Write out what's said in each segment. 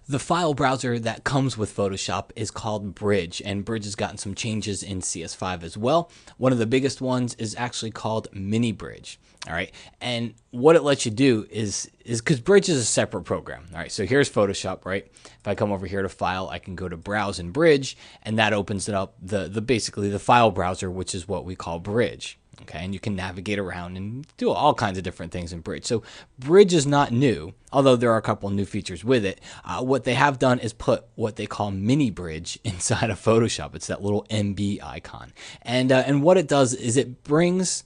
The file browser that comes with Photoshop is called Bridge, and Bridge has gotten some changes in CS5 as well. One of the biggest ones is actually called Mini Bridge. All right, and what it lets you do is because Bridge is a separate program. All right, so here's Photoshop, right? If I come over here to File, I can go to Browse and Bridge, and that opens it up the basically the file browser, which is what we call Bridge. Okay, and you can navigate around and do all kinds of different things in Bridge. So Bridge is not new, although there are a couple new features with it. What they have done is put what they call Mini Bridge inside of Photoshop. It's that little MB icon, and what it does is it brings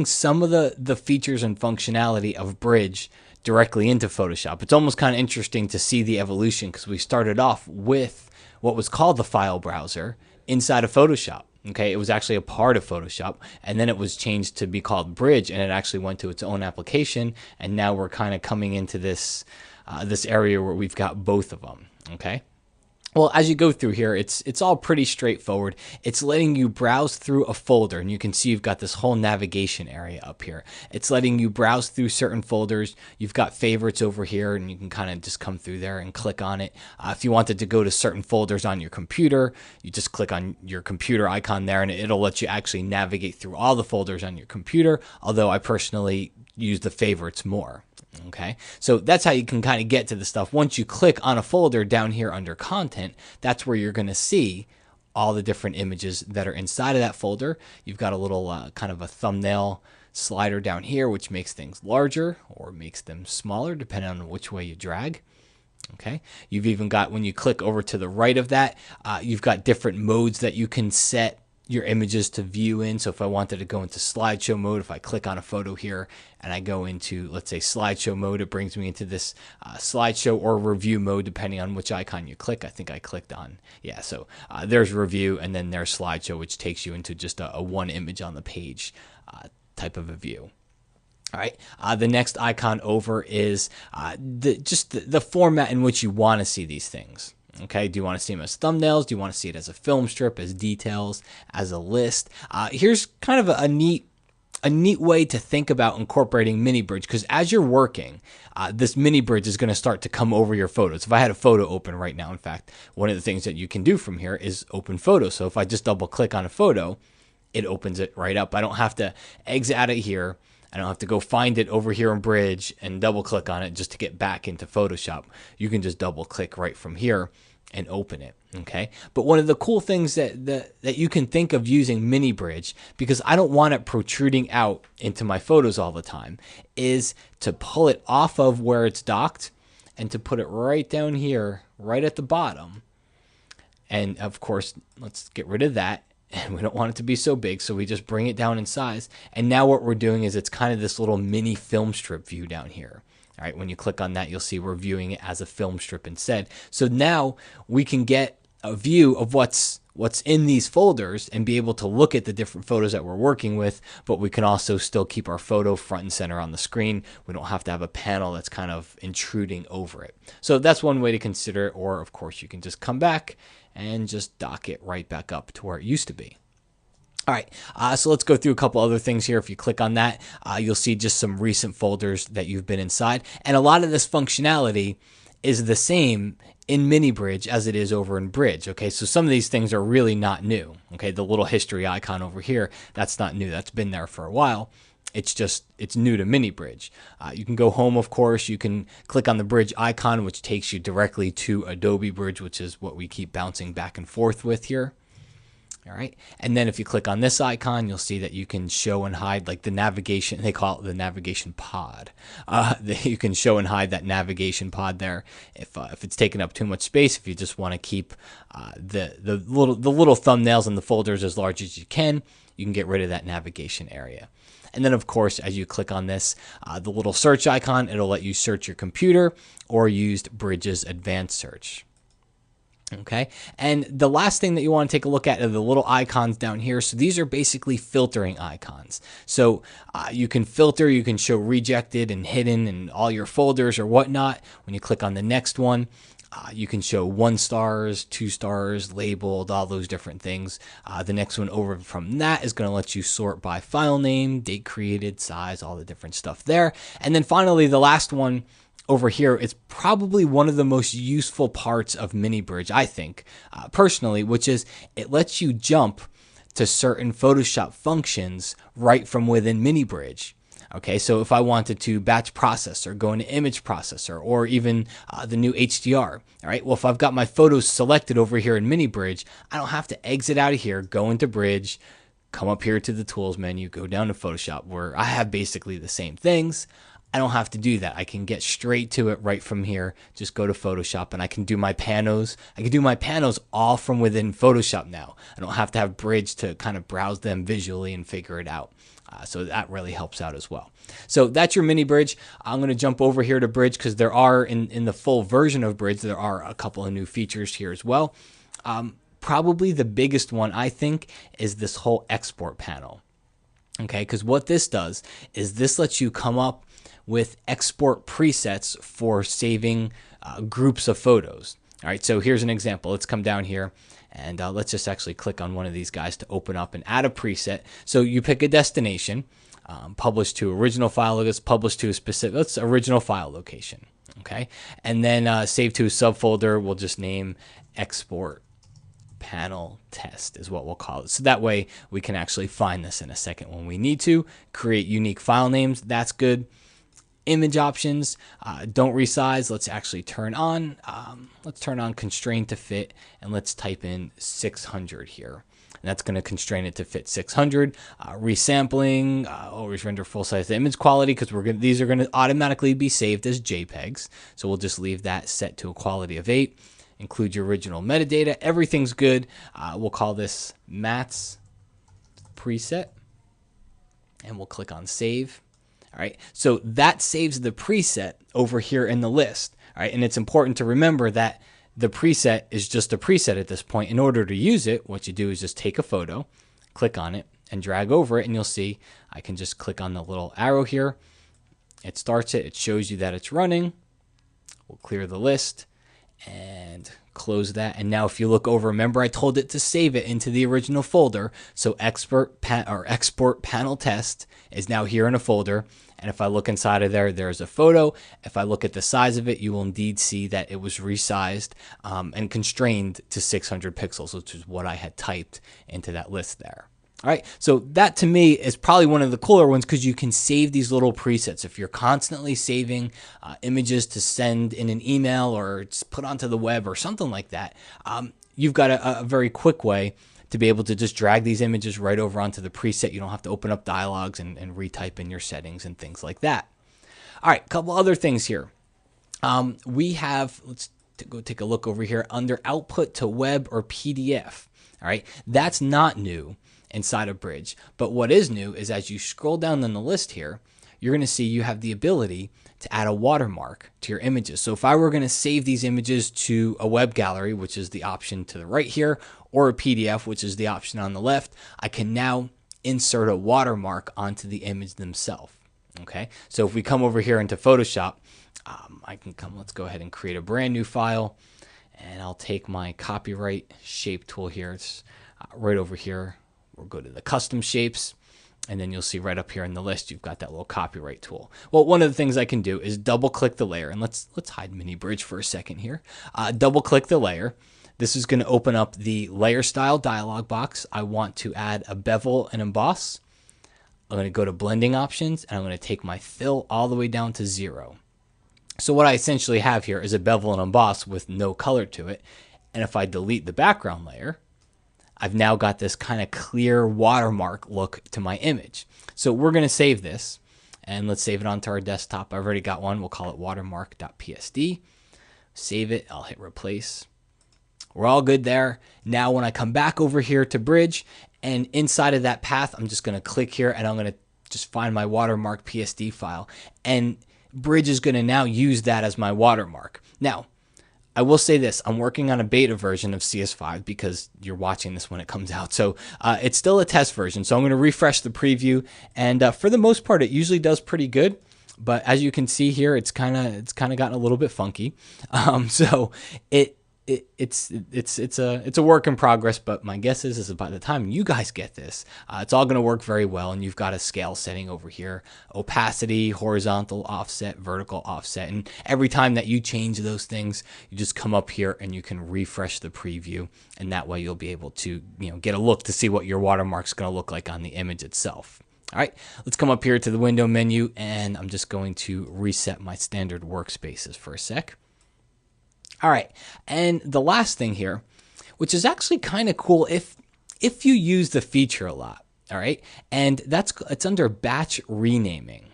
some of the features and functionality of Bridge directly into Photoshop. It's almost kind of interesting to see the evolution because we started off with what was called the file browser inside of Photoshop. Okay, it was actually a part of Photoshop, and then it was changed to be called Bridge, and it actually went to its own application, and now we're kind of coming into this this area where we've got both of them. Okay. Well, as you go through here, it's all pretty straightforward. It's letting you browse through a folder, and you can see you've got this whole navigation area up here. It's letting you browse through certain folders. You've got favorites over here, and you can kind of just come through there and click on it. If you wanted to go to certain folders on your computer, you just click on your computer icon there, and it'll let you actually navigate through all the folders on your computer, although I personally use the favorites more. Okay, so that's how you can kind of get to the stuff. Once you click on a folder down here under content, that's where you're going to see all the different images that are inside of that folder. You've got a little kind of a thumbnail slider down here, which makes things larger or makes them smaller, depending on which way you drag. Okay, you've even got, when you click over to the right of that, you've got different modes that you can set your images to view in. So if I wanted to go into slideshow mode, if I click on a photo here and I go into, let's say, slideshow mode, it brings me into this slideshow or review mode, depending on which icon you click. I think I clicked on, yeah, so there's review, and then there's slideshow, which takes you into just a one image on the page type of a view. All right, the next icon over is the format in which you want to see these things. Okay, do you want to see them as thumbnails? Do you want to see it as a film strip, as details, as a list? Here's kind of a neat way to think about incorporating Mini Bridge, because as you're working, this Mini Bridge is going to start to come over your photos. If I had a photo open right now, in fact, one of the things that you can do from here is open photo. So if I just double click on a photo, it opens it right up. I don't have to exit out of here. I don't have to go find it over here in Bridge and double click on it just to get back into Photoshop. You can just double click right from here and open it. Okay. But one of the cool things that you can think of using Mini Bridge, because I don't want it protruding out into my photos all the time, is to pull it off of where it's docked and to put it right down here, right at the bottom. And of course, let's get rid of that. And we don't want it to be so big, so we just bring it down in size. And now what we're doing is it's kind of this little mini film strip view down here. All right, when you click on that, you'll see we're viewing it as a film strip instead. So now we can get a view of what's in these folders and be able to look at the different photos that we're working with, but we can also still keep our photo front and center on the screen. We don't have to have a panel that's kind of intruding over it. So that's one way to consider it, or of course you can just come back and just dock it right back up to where it used to be. All right, so let's go through a couple other things here. If you click on that, you'll see just some recent folders that you've been inside. And a lot of this functionality is the same in Mini Bridge as it is over in Bridge. Okay, so some of these things are really not new. Okay, the little history icon over here, that's not new. That's been there for a while. It's new to Mini Bridge. You can go home, of course. You can click on the Bridge icon, which takes you directly to Adobe Bridge, which is what we keep bouncing back and forth with here. All right. And then if you click on this icon, you'll see that you can show and hide, like the navigation, they call it the navigation pod. You can show and hide that navigation pod there if it's taking up too much space. If you just want to keep the little thumbnails and the folders as large as you can get rid of that navigation area. And then, of course, as you click on this, the little search icon, it'll let you search your computer or use Bridge's advanced search. Okay, and the last thing that you want to take a look at are the little icons down here. So these are basically filtering icons. So you can filter, you can show rejected and hidden and all your folders or whatnot. When you click on the next one, you can show 1 stars, 2 stars, labeled, all those different things. The next one over from that is going to let you sort by file name, date created, size, all the different stuff there. And then finally, the last one over here, it's probably one of the most useful parts of Mini Bridge, I think, personally, which is it lets you jump to certain Photoshop functions right from within Mini Bridge. Okay, so if I wanted to batch process or go into image processor or even the new HDR, all right, well, if I've got my photos selected over here in Mini Bridge, I don't have to exit out of here, go into Bridge, come up here to the tools menu, go down to Photoshop, where I have basically the same things. I don't have to do that. I can get straight to it right from here. Just go to Photoshop and I can do my panos. I can do my panos all from within Photoshop now. I don't have to have Bridge to kind of browse them visually and figure it out. So that really helps out as well. So that's your Mini Bridge. I'm going to jump over here to Bridge because there are, in the full version of Bridge, there are a couple of new features here as well. Probably the biggest one, I think, is this whole export panel. Okay, because what this does is this lets you come up with export presets for saving groups of photos. All right, so here's an example. Let's come down here and let's just actually click on one of these guys to open up and add a preset. So you pick a destination, publish to original file locus, publish to a specific, let's original file location. Okay, and then save to a subfolder. We'll just name export panel test is what we'll call it. So that way we can actually find this in a second when we need to. Create unique file names. That's good. Image options, don't resize. Let's actually turn on. Let's turn on constrain to fit, and let's type in 600 here. And that's going to constrain it to fit 600. Resampling, always render full size image quality because these are going to automatically be saved as JPEGs. So we'll just leave that set to a quality of 8. Include your original metadata. Everything's good. We'll call this Matt's preset, and we'll click on save. All right, so that saves the preset over here in the list. All right, and it's important to remember that the preset is just a preset at this point. In order to use it, what you do is just take a photo, click on it, and drag over it, and you'll see I can just click on the little arrow here. It starts it. It shows you that it's running. We'll clear the list and close that. And now if you look over, remember I told it to save it into the original folder. So export panel test is now here in a folder. And if I look inside of there, there's a photo. If I look at the size of it, you will indeed see that it was resized and constrained to 600 pixels, which is what I had typed into that list there. All right, so that to me is probably one of the cooler ones because you can save these little presets. If you're constantly saving images to send in an email or put onto the web or something like that, you've got a very quick way to be able to just drag these images right over onto the preset. You don't have to open up dialogues and retype in your settings and things like that. All right, a couple other things here. We have, let's go take a look over here under output to web or PDF. All right, that's not new inside of Bridge. But what is new is as you scroll down on the list here, you're going to see you have the ability to add a watermark to your images. So if I were going to save these images to a web gallery, which is the option to the right here, or a PDF, which is the option on the left, I can now insert a watermark onto the image themselves. Okay, so if we come over here into Photoshop, let's go ahead and create a brand new file, and I'll take my copyright shape tool here. It's right over here. We'll go to the custom shapes, and then you'll see right up here in the list, you've got that little copyright tool. Well, one of the things I can do is double click the layer, and let's hide Mini Bridge for a second here. Double click the layer. This is going to open up the layer style dialog box. I want to add a bevel and emboss. I'm going to go to blending options, and I'm going to take my fill all the way down to 0. So what I essentially have here is a bevel and emboss with no color to it. And if I delete the background layer, I've now got this kind of clear watermark look to my image. So we're going to save this, and let's save it onto our desktop. I've already got one. We'll call it watermark.psd. Save it. I'll hit replace. We're all good there. Now when I come back over here to Bridge, and inside of that path, I'm just going to click here, and I'm going to just find my watermark PSD file. And Bridge is going to now use that as my watermark. Now, I will say this, I'm working on a beta version of CS5 because you're watching this when it comes out. So it's still a test version. So I'm going to refresh the preview. And for the most part, it usually does pretty good. But as you can see here, it's kind of gotten a little bit funky. So it it's a work in progress, but my guess is by the time you guys get this, it's all going to work very well. And you've got a scale setting over here, opacity, horizontal offset, vertical offset, and every time that you change those things, you just come up here and you can refresh the preview, and that way you'll be able to get a look to see what your watermark's going to look like on the image itself. All right, let's come up here to the window menu, and I'm just going to reset my standard workspaces for a sec. All right, and the last thing here, which is actually kind of cool if you use the feature a lot, all right, and it's under batch renaming.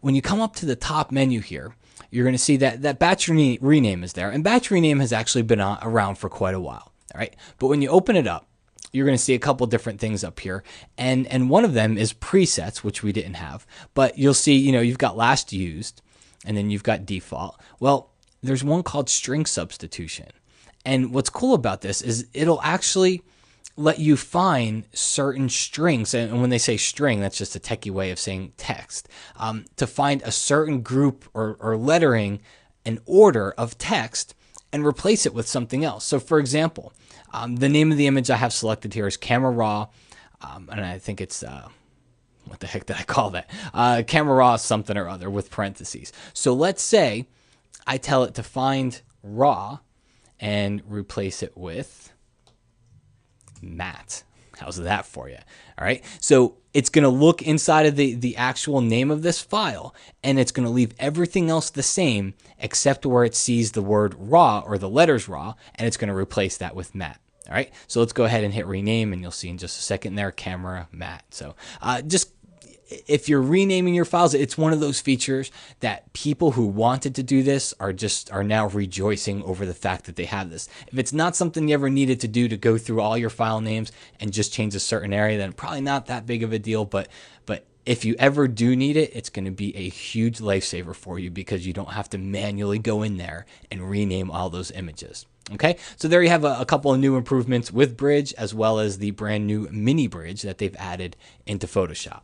When you come up to the top menu here, you're going to see that batch rename is there, and batch rename has actually been around for quite a while, all right, but when you open it up, you're going to see a couple different things up here, and one of them is presets, which we didn't have, but you'll see, you've got last used, and then you've got default. Well, there's one called string substitution. And what's cool about this is it'll actually let you find certain strings. And when they say string, that's just a techie way of saying text. To find a certain group or lettering, an order of text, and replace it with something else. So for example, the name of the image I have selected here is Camera Raw. And I think it's, what the heck did I call that? Camera Raw something or other with parentheses. So let's say I tell it to find raw and replace it with matte. How's that for you? All right. So it's going to look inside of the actual name of this file, and it's going to leave everything else the same except where it sees the word raw or the letters raw, and it's going to replace that with matte. All right. So let's go ahead and hit rename, and you'll see in just a second there, camera matte. So just if you're renaming your files, it's one of those features that people who wanted to do this are now rejoicing over the fact that they have this. If it's not something you ever needed to do, to go through all your file names and just change a certain area, then probably not that big of a deal. But if you ever do need it, it's going to be a huge lifesaver for you, because you don't have to manually go in there and rename all those images. Okay, so there you have a couple of new improvements with Bridge, as well as the brand new mini bridge that they've added into Photoshop.